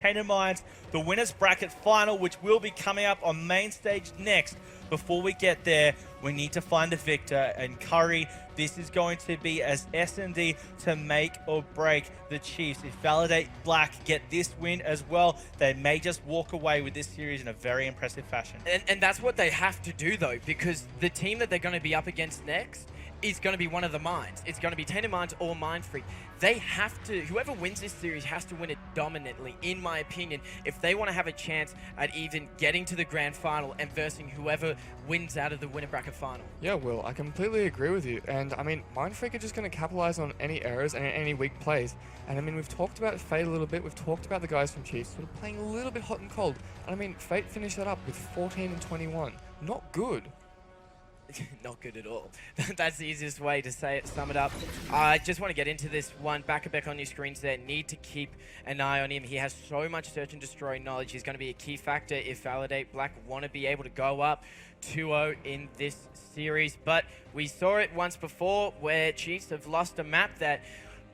Painted Minds, the winners bracket final, which will be coming up on main stage next. Before we get there, we need to find a victor, and Curry, this is going to be as S&D to make or break the Chiefs. If Validate Black get this win as well, they may just walk away with this series in a very impressive fashion. And that's what they have to do, though, because the team that they're going to be up against next is going to be one of the Minds. It's going to be Tainted Minds or Mind Freak. They have to, whoever wins this series has to win it dominantly, in my opinion, if they want to have a chance at even getting to the grand final and versing whoever wins out of the winner bracket final. Yeah, Will, I completely agree with you. And I mean, Mind Freak are just going to capitalize on any errors and any weak plays. And I mean, we've talked about Fate a little bit. We've talked about the guys from Chiefs sort of playing a little bit hot and cold. And I mean, Fate finished that up with 14 and 21. Not good. Not good at all. That's the easiest way to say it, sum it up. I just want to get into this one. Back on your screens there. Need to keep an eye on him. He has so much search and destroy knowledge. He's going to be a key factor if Validate Black want to be able to go up 2-0 in this series. But we saw it once before where Chiefs have lost a map that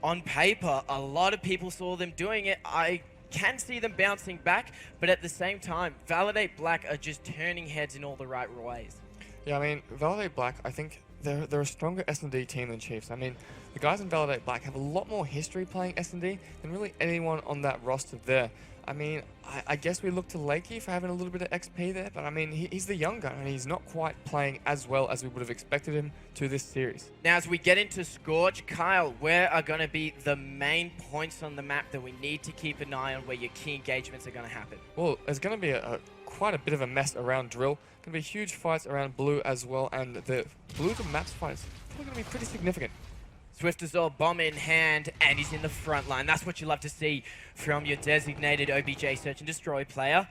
on paper, a lot of people saw them doing it. I can see them bouncing back, but at the same time, Validate Black are just turning heads in all the right ways. Yeah, I mean, Validate Black, I think they're a stronger S&D team than Chiefs. I mean, the guys in Validate Black have a lot more history playing S&D than really anyone on that roster there. I mean, I guess we look to Lakey for having a little bit of XP there, but I mean, he's the young gun, and he's not quite playing as well as we would have expected him to this series. Now, as we get into Scorch, Kyle, where are going to be the main points on the map that we need to keep an eye on where your key engagements are going to happen? Well, there's going to be quite a bit of a mess around Drill. Going to be huge fights around Blue as well, and the Blue to Maps fight is probably going to be pretty significant. Swift as all, bomb in hand, and he's in the front line. That's what you love to see from your designated OBJ search and destroy player.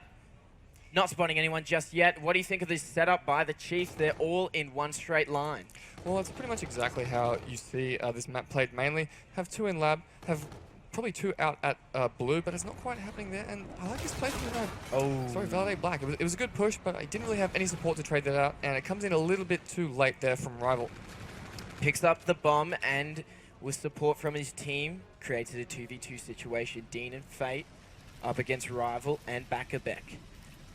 Not spotting anyone just yet. What do you think of this setup by the Chiefs? They're all in one straight line. Well, it's pretty much exactly how you see this map played mainly. Have two in lab, have probably two out at Blue, but it's not quite happening there, and I like his play from the lab. Oh. Sorry, Validate Black. It was a good push, but I didn't really have any support to trade that out, and it comes in a little bit too late there from Rival. Picks up the bomb, and with support from his team, creates a 2v2 situation. Dean and Fate up against Rival and Back-a-Beck.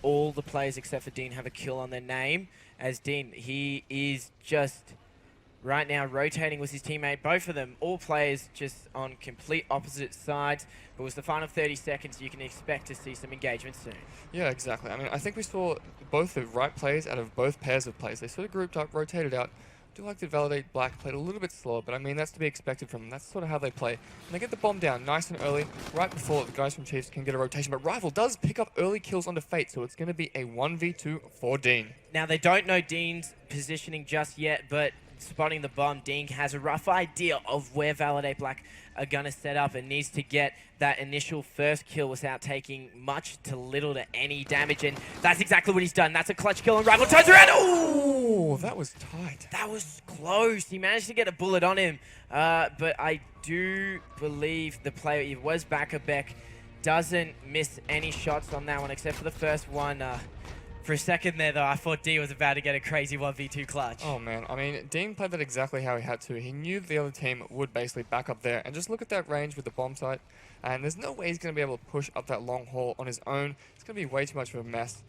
All the players except for Dean have a kill on their name, as Dean, he is just right now rotating with his teammate. Both of them, all players just on complete opposite sides. But with the final 30 seconds, you can expect to see some engagement soon. Yeah, exactly. I mean, I think we saw both the right plays out of both pairs of players. They sort of grouped up, rotated out. I do like to Validate Black played a little bit slower, but I mean, that's to be expected from them. That's sort of how they play. And they get the bomb down nice and early, right before the guys from Chiefs can get a rotation. But Rival does pick up early kills onto Fate, so it's going to be a 1v2 for Dean. Now, they don't know Dean's positioning just yet, but spotting the bomb, Dean has a rough idea of where Validate Black are going to set up and needs to get that initial first kill without taking much to little to any damage, and that's exactly what he's done. That's a clutch kill, and Rival turns around. Oh, that was tight. That was close. He managed to get a bullet on him, but I do believe the player, it was Back-a-Beck, doesn't miss any shots on that one except for the first one. For a second there, though, I thought D was about to get a crazy 1v2 clutch. Oh, man. I mean, Dean played that exactly how he had to. He knew the other team would basically back up there. And just look at that range with the bomb site. And there's no way he's going to be able to push up that long haul on his own. It's going to be way too much of a mess.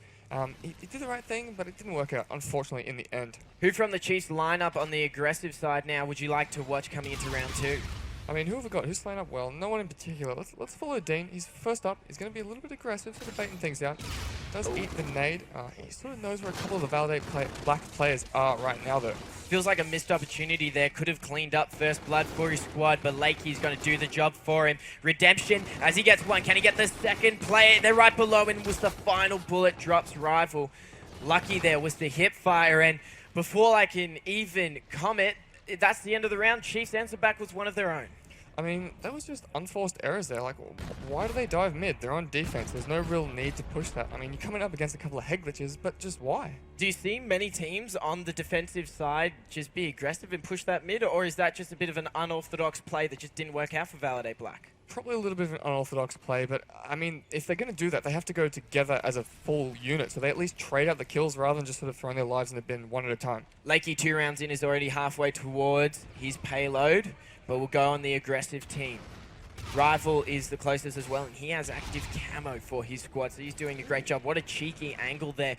He did the right thing, but it didn't work out, unfortunately, in the end. Who from the Chiefs lineup on the aggressive side now would you like to watch coming into round 2? I mean, who have we got? Who's laying up well? No one in particular. Let's follow Dean. He's first up. He's going to be a little bit aggressive, sort of baiting things out. Does eat the nade. He sort of knows where a couple of the Validate Black players are right now, though. Feels like a missed opportunity there. Could have cleaned up first blood for his squad, but Lakey's going to do the job for him. Redemption as he gets one. Can he get the second player? They're right below him. Was the final bullet drops Rival. Lucky there was the hip fire, and before I can even comment, that's the end of the round. Chiefs answer back was one of their own. I mean, that was just unforced errors there. Like, why do they dive mid? They're on defense. There's no real need to push that. I mean, you're coming up against a couple of head glitches, but just why? Do you see many teams on the defensive side just be aggressive and push that mid, or is that just a bit of an unorthodox play that just didn't work out for Validate Black? Probably a little bit of an unorthodox play, but I mean, if they're going to do that, they have to go together as a full unit, so they at least trade out the kills rather than just sort of throwing their lives in the bin one at a time. Lakey 2 rounds in is already halfway towards his payload, but we'll go on the aggressive team. Rival is the closest as well, and he has active camo for his squad, so he's doing a great job. What a cheeky angle there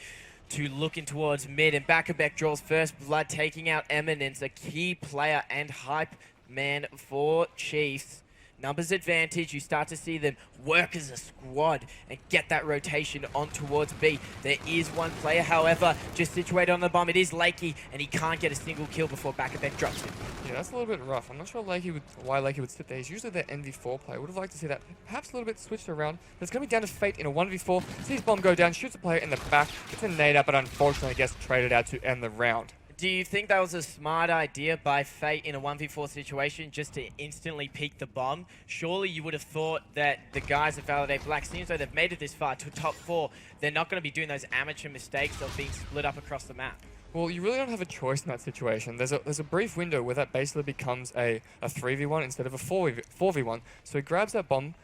to looking towards mid, and BLACK-GAME draws first blood, taking out Eminence, a key player and hype man for Chiefs. Numbers advantage, you start to see them work as a squad and get that rotation on towards B. There is one player, however, just situated on the bomb. It is Lakey, and he can't get a single kill before BLACK-GAME drops him. Yeah, that's a little bit rough. I'm not sure why Lakey would sit there. He's usually their NV4 player. Would have liked to see that perhaps a little bit switched around. But it's going to be down to Fate in a 1v4. Sees bomb go down, shoots a player in the back, gets a nade up, but unfortunately gets traded out to end the round. Do you think that was a smart idea by Fate in a 1v4 situation just to instantly peek the bomb? Surely you would have thought that the guys at VALIDATE Black, seems like they've made it this far to top 4, they're not going to be doing those amateur mistakes of being split up across the map. Well, you really don't have a choice in that situation. There's a brief window where that basically becomes a 3v1 instead of a 4v1. So he grabs that bomb,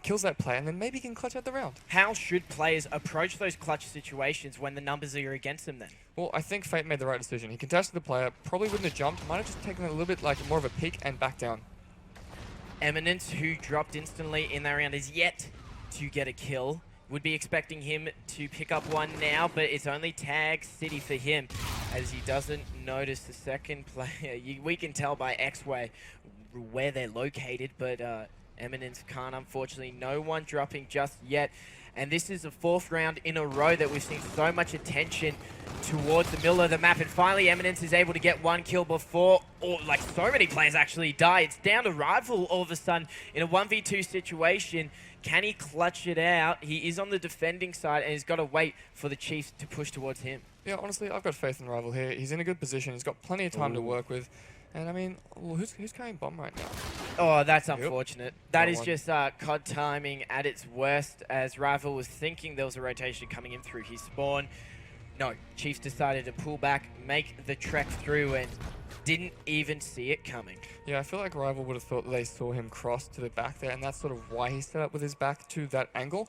kills that player, and then maybe he can clutch out the round. How should players approach those clutch situations when the numbers are against them then? Well, I think Fate made the right decision. He contested the player, probably wouldn't have jumped, might have just taken a little bit like more of a peek and back down. Eminence, who dropped instantly in that round, is yet to get a kill. Would be expecting him to pick up one now, but it's only tag city for him as he doesn't notice the second player. We can tell by X-Way where they're located, but Eminence can't, unfortunately. No one dropping just yet. And this is the 4th round in a row that we've seen so much attention towards the middle of the map. And finally, Eminence is able to get one kill before, or like so many players actually die. It's down to Rival all of a sudden in a 1v2 situation. Can he clutch it out? He is on the defending side, and he's got to wait for the Chiefs to push towards him. Yeah, honestly, I've got faith in Rival here. He's in a good position. He's got plenty of time to work with. And I mean, well, who's carrying bomb right now? Oh, that's unfortunate. Yep. That is just COD timing at its worst, as Rival was thinking there was a rotation coming in through his spawn. No, Chiefs decided to pull back, make the trek through, and didn't even see it coming. Yeah, I feel like Rival would have thought they saw him cross to the back there, and that's sort of why he set up with his back to that angle.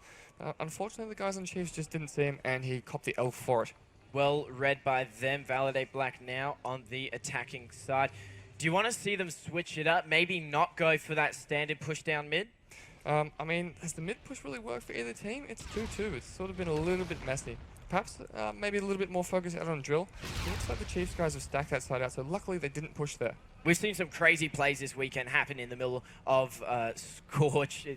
Unfortunately, the guys on Chiefs just didn't see him, and he copped the L for it. Well read by them. VALIDATE Black now on the attacking side. Do you want to see them switch it up? Maybe not go for that standard push down mid? I mean, has the mid push really worked for either team? It's 2-2. It's sort of been a little bit messy. Perhaps maybe a little bit more focus out on drill. It looks like the Chiefs guys have stacked that side out, so luckily they didn't push there. We've seen some crazy plays this weekend happen in the middle of Scorch.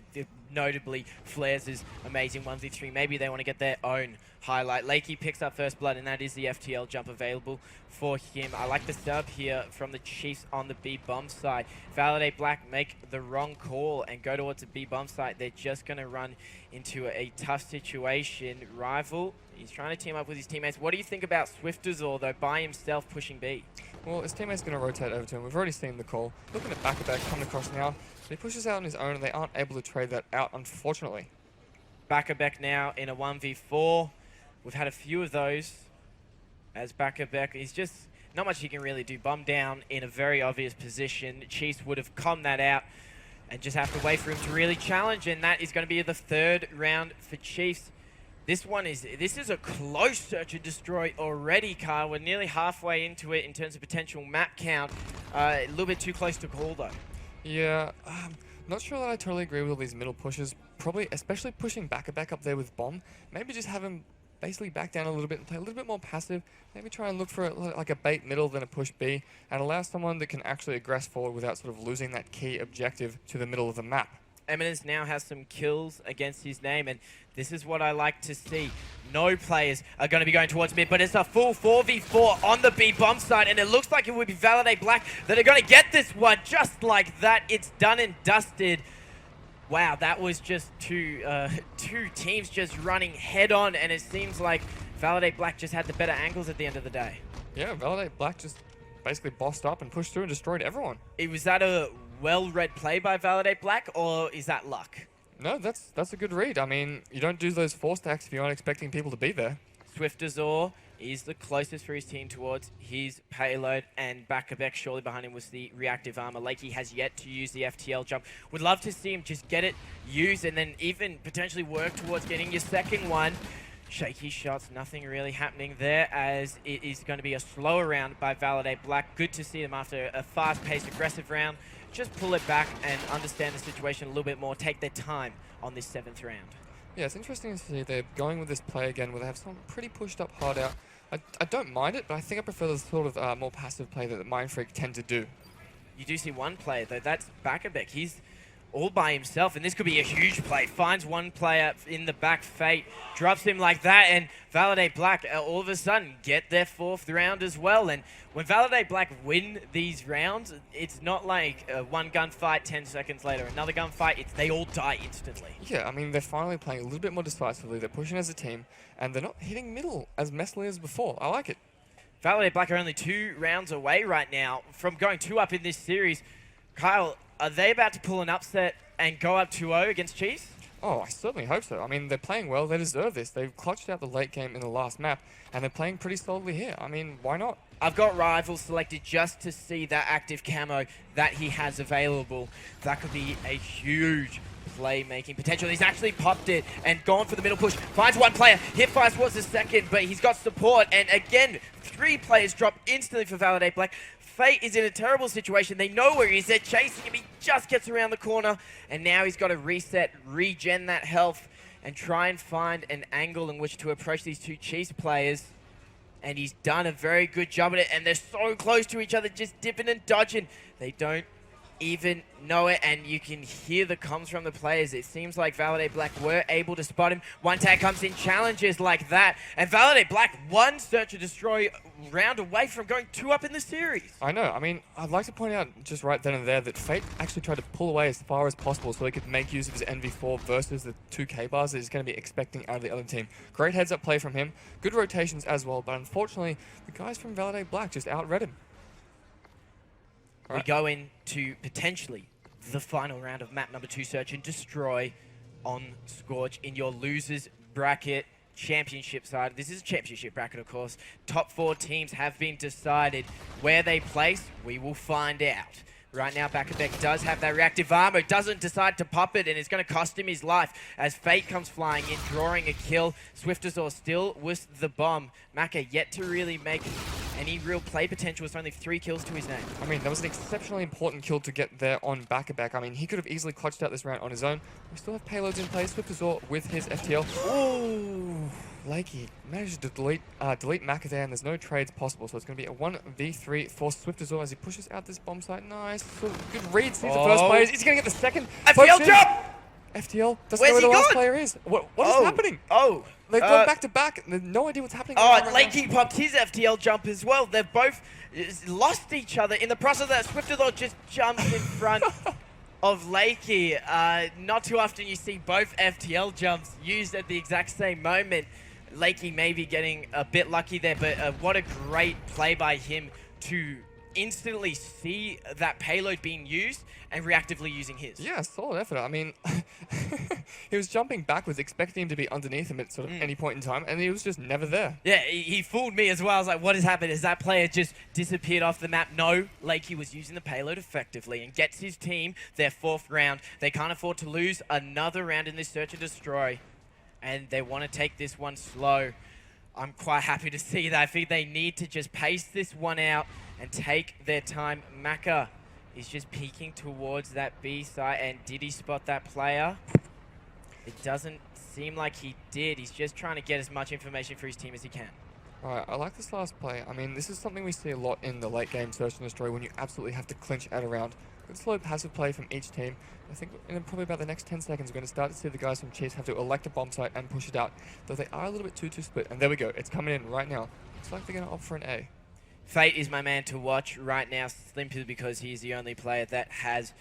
Notably, Flares' amazing 1v3. Maybe they want to get their own highlight. Lakey picks up first blood, and that is the FTL jump available for him. I like the sub here from the Chiefs on the B bomb side. VALIDATE Black make the wrong call and go towards the B bomb site. They're just going to run into a tough situation. Rival, he's trying to team up with his teammates. What do you think about Swiftazor, though, by himself pushing B? Well, his teammate's going to rotate over to him. We've already seen the call. Looking at back-to-back coming across now. But he pushes out on his own, and they aren't able to trade that out, unfortunately. BLACK-GAME now in a 1v4. We've had a few of those. As BLACK-GAME, he's just not much he can really do. Bomb down in a very obvious position. Chiefs would have calmed that out and just have to wait for him to really challenge, and that is going to be the 3rd round for Chiefs. This is a close search and destroy already, Kyle. We're nearly halfway into it in terms of potential map count. A little bit too close to call, though. Yeah, not sure that I totally agree with all these middle pushes. Probably, especially pushing back up there with bomb. Maybe just have him basically back down a little bit and play a little bit more passive. Maybe try and look for like a bait middle than a push B, and allow someone that can actually aggress forward without sort of losing that key objective to the middle of the map. Eminence now has some kills against his name, and this is what I like to see. No players are going to be going towards mid, but it's a full 4v4 on the B bomb side, and it looks like it would be VALIDATE Black that are going to get this one just like that. It's done and dusted. Wow, that was just two teams just running head on, and it seems like VALIDATE Black just had the better angles at the end of the day. Yeah, VALIDATE Black just basically bossed up and pushed through and destroyed everyone. Was that a well-read play by VALIDATE Black, or is that luck? No, that's a good read. I mean, you don't do those 4 stacks if you aren't expecting people to be there. Swiftazor is the closest for his team towards his payload, and BLACK-GAME surely behind him was the reactive armor. Lakey has yet to use the FTL jump. Would love to see him just get it used and then even potentially work towards getting your second one. Shaky shots, nothing really happening there, as it is going to be a slower round by VALIDATE Black. Good to see them after a fast-paced, aggressive round. just pull it back and understand the situation a little bit more, take their time on this 7th round. Yeah, it's interesting to see they're going with this play again where they have someone pretty pushed up hard out. I don't mind it, but I think I prefer the sort of more passive play that the Mind Freak tend to do. You do see one player, though. That's BLACK-GAME. He's all by himself, and this could be a huge play. Finds one player in the back, Fate, drops him like that, and VALIDATE.BLACK all of a sudden get their 4th round as well. And when VALIDATE.BLACK win these rounds, it's not like one gunfight, 10 seconds later, another gunfight, they all die instantly. Yeah, I mean, they're finally playing a little bit more decisively. They're pushing as a team, and they're not hitting middle as messily as before. I like it. VALIDATE.BLACK are only 2 rounds away right now from going 2 up in this series. Kyle, are they about to pull an upset and go up 2-0 against Chiefs? Oh, I certainly hope so. I mean, they're playing well. They deserve this. They've clutched out the late game in the last map, and they're playing pretty solidly here. I mean, why not? I've got Rival selected just to see that active camo that he has available. That could be a huge playmaking potential. He's actually popped it and gone for the middle push. Finds one player. Hit fires towards the second, but he's got support. And again, 3 players drop instantly for VALIDATE.BLACK. Fate is in a terrible situation. They know where he is. They're chasing him. He just gets around the corner. And now he's got to reset, regen that health, and try and find an angle in which to approach these 2 Chiefs players. And he's done a very good job at it. And they're so close to each other, just dipping and dodging. They don't even know it, and you can hear the comms from the players. It seems like VALIDATE.BLACK were able to spot him. One tag comes in, challenges like that, and VALIDATE.BLACK one search and destroy round away from going 2 up in the series. I know. I mean, I'd like to point out just right then and there that Fate actually tried to pull away as far as possible so he could make use of his NV4 versus the 2 K-bars that he's going to be expecting out of the other team. Great heads-up play from him. Good rotations as well, but unfortunately, the guys from VALIDATE.BLACK just outread him. We go into potentially the final round of map number 2, Search and Destroy on Scorch in your losers bracket championship side. This is a championship bracket, of course. Top 4 teams have been decided. Where they place, we will find out. Right now, BLACK-GAME does have that reactive armor, doesn't decide to pop it, and it's going to cost him his life as Fate comes flying in, drawing a kill. Swiftazor still with the bomb. Maka yet to really make any real play potential with only 3 kills to his name. I mean, that was an exceptionally important kill to get there on BLACK-GAME. I mean, he could have easily clutched out this round on his own. We still have payloads in place. Swiftazor with his FTL. Ooh. Lakey managed to delete Maka there, and there's no trades possible, so it's going to be a 1v3 for Swiftazor as he pushes out this bomb site. Nice. Good read. Sees the first player. Is he going to get the second? FTL jump! FTL doesn't Where's know where the last gone? player is. What is happening? Oh. They've gone back to back. There's no idea what's happening. Oh, Lakey popped his FTL jump as well. They've both lost each other. In the process of that, Swiftazor just jumped in front of Lakey. Not too often you see both FTL jumps used at the exact same moment. Lakey maybe getting a bit lucky there, but what a great play by him to instantly see that payload being used and reactively using his. Yeah, solid effort. I mean, he was jumping backwards, expecting him to be underneath him at sort of any point in time, and he was just never there. Yeah, he fooled me as well. I was like, what has happened? Has that player just disappeared off the map? No, Lakey was using the payload effectively and gets his team their 4th round. They can't afford to lose another round in this search and destroy, and they want to take this one slow. I'm quite happy to see that. I think they need to just pace this one out and take their time. Maka is just peeking towards that B site, and did he spot that player? It doesn't seem like he did. He's just trying to get as much information for his team as he can. Alright, I like this last play. I mean, this is something we see a lot in the late game search and destroy when you absolutely have to clinch at a round. Good slow passive play from each team. I think in probably about the next 10 seconds, we're going to start to see the guys from Chiefs have to elect a bomb site and push it out. Though they are a little bit 2-2 split. And there we go. It's coming in right now. Looks like they're going to opt for an A. Fate is my man to watch right now, simply because he's the only player that has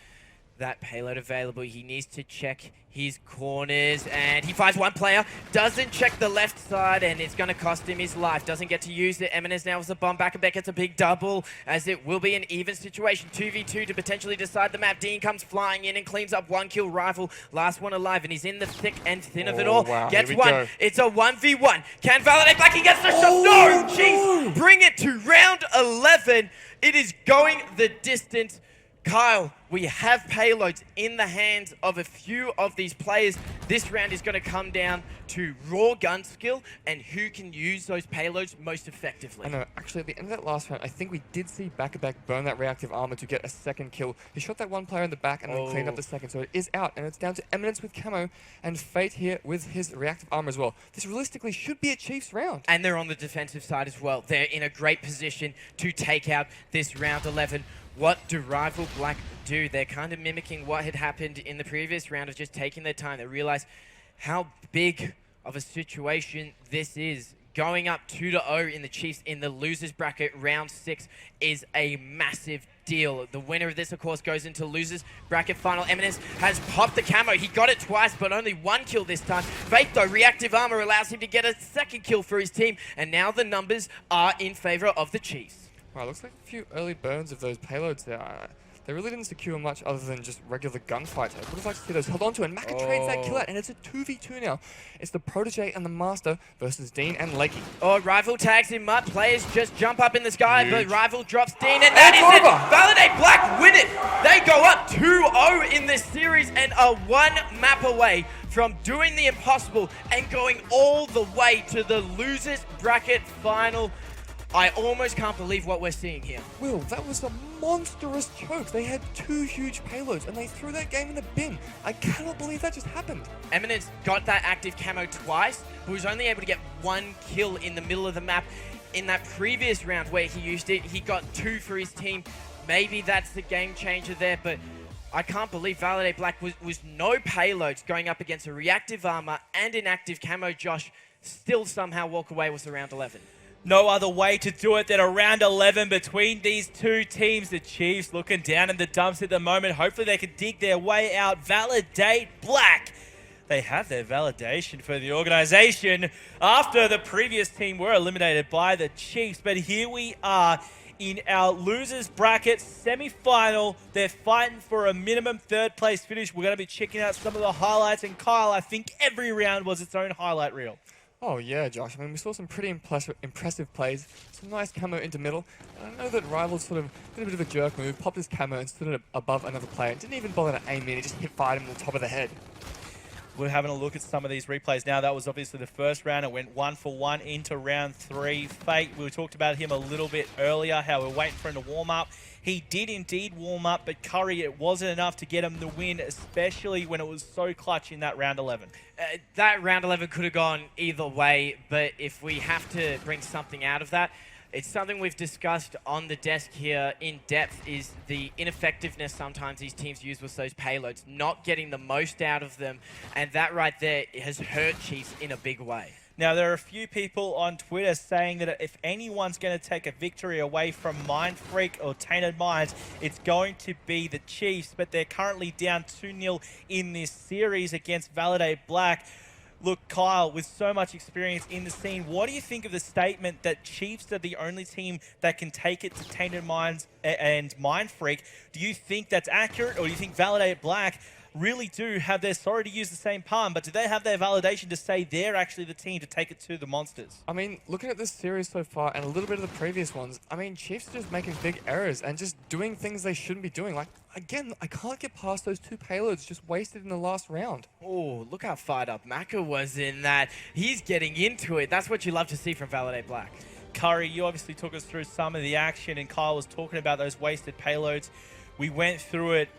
that payload available. He needs to check his corners, and he finds one player, doesn't check the left side, and it's going to cost him his life. Doesn't get to use it. Eminence now with the bomb. BLACK-GAME gets a big double, as it will be an even situation. 2v2 to potentially decide the map. Dean comes flying in and cleans up 1 kill. Rival, last one alive, and he's in the thick and thin of it all. Wow, gets here we 1. go. It's a 1v1. Can VALIDATE.BLACK? He gets the shot. No! Jeez! Bring it to round 11. It is going the distance. Kyle, we have payloads in the hands of a few of these players. This round is going to come down to raw gun skill and who can use those payloads most effectively. I know, actually at the end of that last round, I think we did see BLACK burn that reactive armor to get a second kill. He shot that one player in the back and then cleaned up the second, so it is out, and it's down to Eminence with camo and Fate here with his reactive armor as well. This realistically should be a Chiefs round. And they're on the defensive side as well. They're in a great position to take out this round 11. What do Rival Black do? They're kind of mimicking what had happened in the previous round of just taking their time. They realize how big of a situation this is. Going up 2-0 in the Chiefs in the losers bracket round 6 is a massive deal. The winner of this, of course, goes into losers bracket final. Eminence has popped the camo. He got it twice, but only one kill this time. Fate, though, reactive armor allows him to get a second kill for his team, and now the numbers are in favor of the Chiefs. Wow, looks like a few early burns of those payloads there. They really didn't secure much other than just regular gunfights. I would have liked to see those held onto, and Maka trades that kill out, and it's a 2v2 now. It's the Protege and the Master versus Dean and Lakey. Oh, Rival tags him up. Players just jump up in the sky, but Rival drops Dean, and that is it. Validate Black win it. They go up 2-0 in this series and are one map away from doing the impossible and going all the way to the losers bracket final. I almost can't believe what we're seeing here. Will, that was a monstrous choke. They had 2 huge payloads and they threw that game in the bin. I cannot believe that just happened. Eminence got that active camo twice, but was only able to get 1 kill in the middle of the map. In that previous round where he used it, he got 2 for his team. Maybe that's the game changer there, but I can't believe Validate Black was no payloads going up against a reactive armor and an active camo. Josh still somehow walk away with the round 11. No other way to do it than a round 11 between these two teams. The Chiefs looking down in the dumps at the moment. Hopefully they can dig their way out. Validate Black. They have their validation for the organization after the previous team were eliminated by the Chiefs. But here we are in our losers bracket semi-final. They're fighting for a minimum 3rd place finish. We're going to be checking out some of the highlights. And Kyle, I think every round was its own highlight reel. Oh yeah, Josh. I mean, we saw some pretty impressive plays. Some nice camo into middle. And I know that Rival sort of did a bit of a jerk move, popped his camo and stood above another player. Didn't even bother to aim in, he just fired him on the top of the head. We're having a look at some of these replays now. That was obviously the first round. It went 1 for 1 into round 3. Fate, we talked about him a little bit earlier, how we're waiting for him to warm up. He did indeed warm up, but Curry, it wasn't enough to get him the win, especially when it was so clutch in that round 11. That round 11 could have gone either way, but if we have to bring something out of that, it's something we've discussed on the desk here in depth, is the ineffectiveness sometimes these teams use with those payloads, not getting the most out of them, and that right there has hurt Chiefs in a big way. Now, there are a few people on Twitter saying that if anyone's going to take a victory away from Mind Freak or Tainted Minds, it's going to be the Chiefs, but they're currently down 2-0 in this series against Validate Black. Look, Kyle, with so much experience in the scene, what do you think of the statement that Chiefs are the only team that can take it to Tainted Minds and Mind Freak? Do you think that's accurate, or do you think Validate Black really do have their, sorry to use the same pun, but do they have their validation to say they're actually the team to take it to the Monsters? I mean, looking at this series so far and a little bit of the previous ones, I mean, Chiefs are just making big errors and just doing things they shouldn't be doing. Like, again, I can't get past those 2 payloads just wasted in the last round. Oh, look how fired up Maka was in that. He's getting into it. That's what you love to see from Validate Black. Curry, you obviously took us through some of the action, and Kyle was talking about those wasted payloads. We went through it